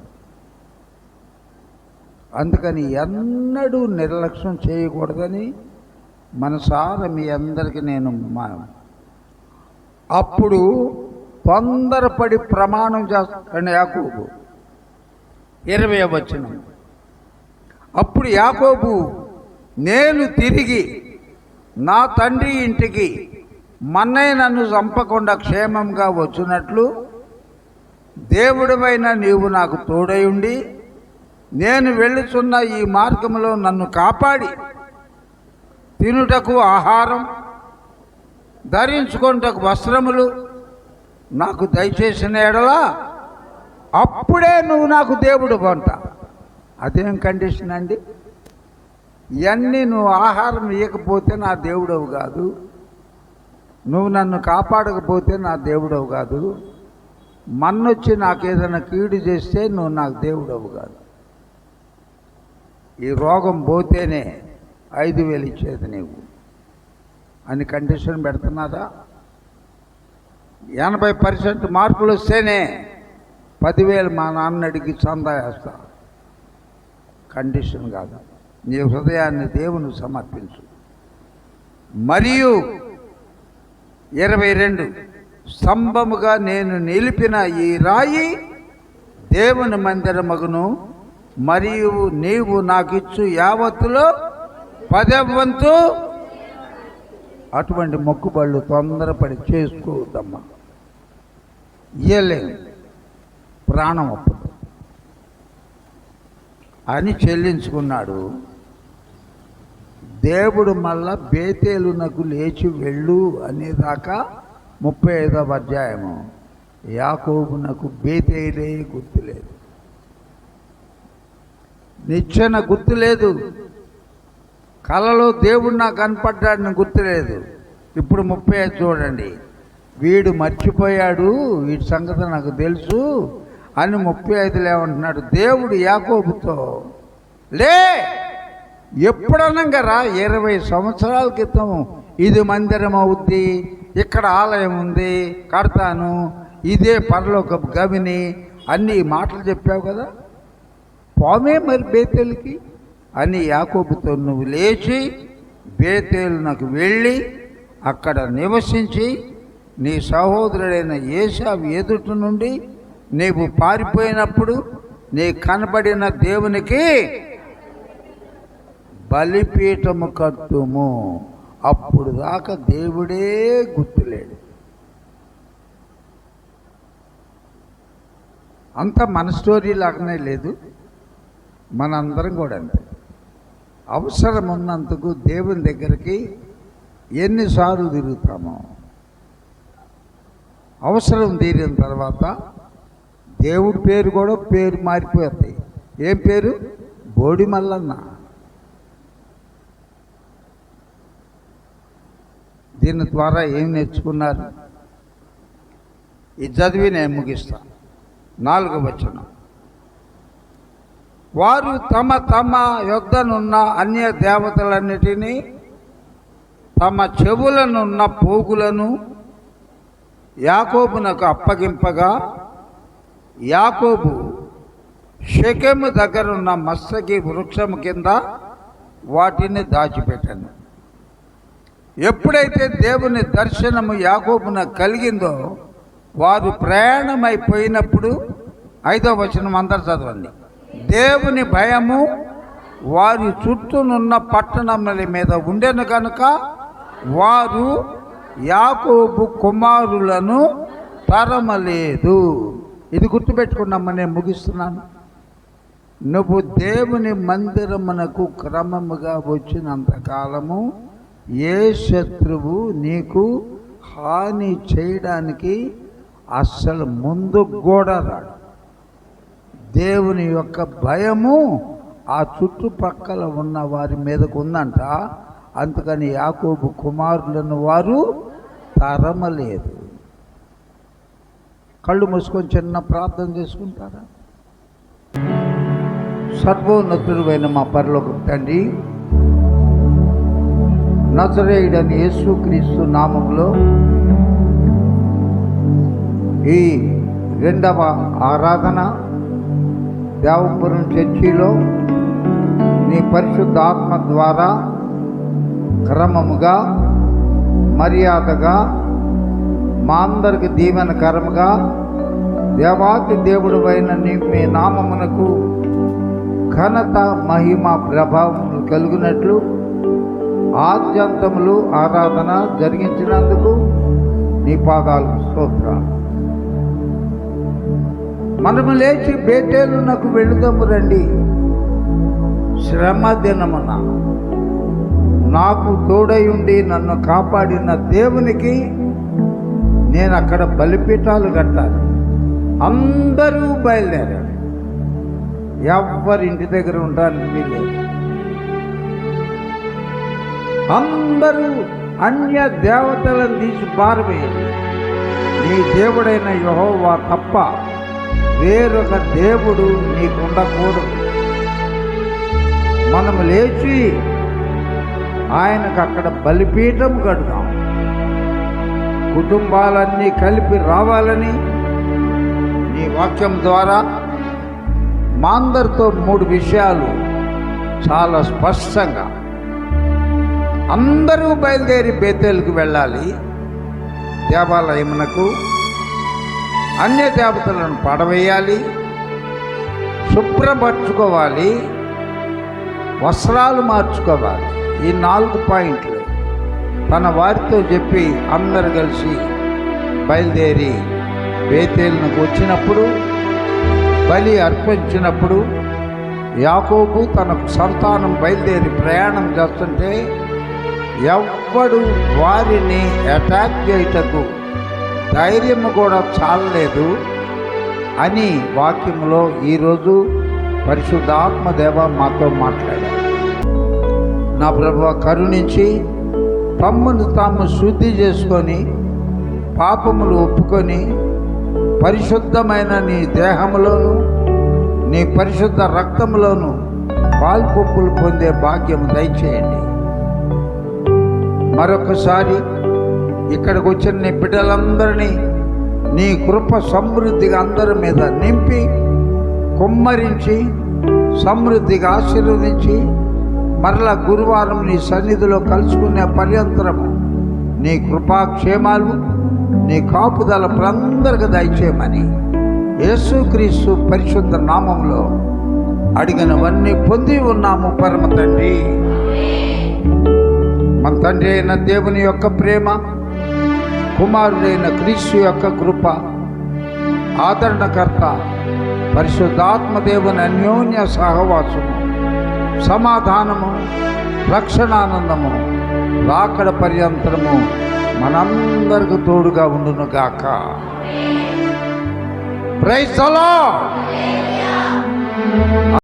అందుకని ఎన్నడూ నిర్లక్ష్యం చేయకూడదని మనసారా మీ అందరికీ నేను అప్పుడు తొందరపడి ప్రమాణం చేస్తాడు యాకోబు. 20వ వచనం, అప్పుడు యాకోబు, నేను తిరిగి నా తండ్రి ఇంటికి మన్నయ్య నన్ను చంపకుండా క్షేమంగా వచ్చినట్లు దేవుడివైన నీవు నాకు తోడై ఉండి నేను వెళ్ళుచున్న ఈ మార్గంలో నన్ను కాపాడి తినుటకు ఆహారం, ధరించుకొనుటకు వస్త్రములు నాకు దయచేసిన ఎడలా అప్పుడే నువ్వు నాకు దేవుడు అంట. అదేం కండిషన్ అండి? ఇవన్నీ నువ్వు ఆహారం ఇవ్వకపోతే నా దేవుడవు కాదు, నువ్వు నన్ను కాపాడకపోతే నా దేవుడవు కాదు, మన్నొచ్చి నాకు ఏదైనా కీడు చేస్తే నువ్వు నాకు దేవుడవు కాదు. ఈ రోగం పోతేనే 5,000 ఇచ్చేది నీవు అని కండిషన్ పెడుతున్నారా? 80% మార్కులు వస్తేనే 10,000 మా నాన్న అడిగి చందా వేస్తా. కండిషన్ కాదు. నీ హృదయాన్ని దేవుని సమర్పించు. మరియు 22, స్తంభముగా నేను నిలిపిన ఈ రాయి దేవుని మందిరమగును, మరియు నీవు నాకిచ్చు యావత్తులో 10వ వంతు. అటువంటి మొక్కుబళ్ళు తొందరపడి చేసుకోవద్దమ్మా. ఇయ్యలేదు, ప్రాణం అప్పుడు అని చెల్లించుకున్నాడు. దేవుడు మళ్ళా బేతేలునకు లేచి వెళ్ళు అనేదాకా 35వ అధ్యాయము. యాకోబునకు బేతేలే గుర్తులేదు, నిచ్చెన గుర్తులేదు, కలలో దేవుడు నాకు కనపడ్డాడని గుర్తులేదు. ఇప్పుడు 35 చూడండి. వీడు మర్చిపోయాడు, వీడి సంగతి నాకు తెలుసు అని 35లో ఏమంటున్నాడు? దేవుడు యాకోబుతో, లే, ఎప్పుడనగారా 20 సంవత్సరాల క్రితం ఇది మందిరం అవుద్ది, ఇక్కడ ఆలయం ఉంది, కడతాను, ఇదే పరలోకపు గవిని, అన్ని మాటలు చెప్పావు కదా, పోమే మరి బేతేలుకి అని యాకోబుతో నువ్వు లేచి బేతేలునకు వెళ్ళి అక్కడ నివసించి నీ సహోదరుడైన ఏశావు ఎదుట నుండి నీవు పారిపోయినప్పుడు నీ కనబడిన దేవునికి బలిపీఠము కట్టుము. అప్పుడు దాకా దేవుడే గుర్తులేడు. అంతా మన స్టోరీ లాగానే లేదు, మనందరం కూడా అంతే. అవసరం ఉన్నందుకు దేవుని దగ్గరికి ఎన్నిసార్లు తిరుగుతామో, అవసరం తీరిన తర్వాత దేవుడి పేరు కూడా మారిపోతుంది. ఏం పేరు? బోడి మల్లన్న. దీని ద్వారా ఏం నేర్చుకున్నారు? ఇది చదివి నేను ముగిస్తాను. 4వ వచనం. వారు తమ తమ యొద్దనున్న అన్య దేవతలన్నిటినీ తమ చెవులనున్న పోగులను యాకోబునకు అప్పగింపగా యాకోబు షెకెము దగ్గరున్న మస్తకి వృక్షము కింద వాటిని దాచిపెట్టాను. ఎప్పుడైతే దేవుని దర్శనము యాకోబునకు కలిగిందో వారు ప్రయాణమైపోయినప్పుడు 5వ వచనం అందరు చదవండి. దేవుని భయము వారి చుట్టూనున్న పట్టణముల మీద ఉండెను కనుక వారు యాకోబు కుమారులను తరమలేదు. ఇది గుర్తుపెట్టుకున్నామని నేను ముగిస్తున్నాను. నువ్వు దేవుని మందిరమునకు క్రమముగా వచ్చినంతకాలము ఏ శత్రువు నీకు హాని చేయడానికి అస్సలు ముందు కూడా రాడు. దేవుని యొక్క భయము ఆ చుట్టుపక్కల ఉన్న వారి మీదకు ఉందంట. అందుకని యాకోబు కుమారులను వారు తరమలేదు. కళ్ళు మూసుకొని చిన్న ప్రార్థన చేసుకుంటారా? సర్వోన్నతుడైన మా పరలోకపు తండ్రి, నజరేయుడైన యేసుక్రీస్తు నామములో ఈ 2వ ఆరాధన దేవపురం చర్చిలో నీ పరిశుద్ధ ఆత్మ ద్వారా క్రమముగా మర్యాదగా మా అందరికి దీవెనకరముగా దేవాతి దేవుడు అయిన మీ నామమునకు ఘనత మహిమ ప్రభావములు కలుగునట్లు ఆద్యంతములు ఆరాధన జరిగించినందుకు నీ పాదాలకు స్తోత్రాలు. మనము లేచి బేతేలునకు వెళుదాము రండి. శ్రమ దినమున నాకు తోడై ఉండి నన్ను కాపాడిన దేవునికి నేను అక్కడ బలిపీఠాలు కట్టాలి. అందరూ బయలుదేరారు. ఎవ్వరి ఇంటి దగ్గర ఉండడానికి లేదు. అందరూ అన్య దేవతలను తీసి పారవేయాలి. నీ దేవుడైన యెహోవా తప్ప వేరొక దేవుడు నీకు ఉండకూడదు. మనము లేచి ఆయనకు అక్కడ బలిపీఠం కడతాం. కుటుంబాలన్నీ కలిపి రావాలని నీ వాక్యం ద్వారా మా అందరితో 3 విషయాలు చాలా స్పష్టంగా అందరూ బయలుదేరి బేతేలుకు వెళ్ళాలి. దేవాలయమునకు అన్య దేవతలను పడవేయాలి, శుభ్రపరచుకోవాలి, వస్త్రాలు మార్చుకోవాలి. ఈ 4 పాయింట్లు తన వారితో చెప్పి అందరు కలిసి బయలుదేరి బేతేలునకు వచ్చినప్పుడు, బలి అర్పించినప్పుడు యాకోబు తన సంతానం బయలుదేరి ప్రయాణం చేస్తుంటే ఎవ్వడు వారిని అటాక్ చేయటకు ధైర్యం కూడా చాలలేదు అని వాక్యంలో ఈరోజు పరిశుద్ధాత్మ దేవ మాతో మాట్లాడారు. నా ప్రభువా, కరుణించి తమ్మును తాము శుద్ధి చేసుకొని పాపములు ఒప్పుకొని పరిశుద్ధమైన నీ దేహములోను నీ పరిశుద్ధ రక్తములోను పాల్పొప్పులు పొందే భాగ్యం దయచేయండి. మరొకసారి ఇక్కడికి వచ్చిన నీ బిడ్డలందరినీ నీ కృప సమృద్ధిగా అందరి మీద నింపి కుమ్మరించి సమృద్ధిగా ఆశీర్వదించి మరలా గురువారం నీ సన్నిధిలో కలుసుకునే పర్యంతరము నీ కృపాక్షేమాలు నీ కాపుదల అందరికి దయచేయమని యేసుక్రీస్తు పరిశుద్ధ నామంలో అడిగినవన్నీ పొంది ఉన్నాము పరమ తండ్రి. మన తండ్రి అయిన దేవుని యొక్క ప్రేమ, కుమారుడైన క్రీస్తు యొక్క కృప, ఆదరణకర్త పరిశుద్ధాత్మ దేవుని అన్యోన్య సహవాసము, సమాధానము, రక్షణానందము రాకడ పర్యంతరము మనందరికి తోడుగా ఉండును గాక. Praise the lord.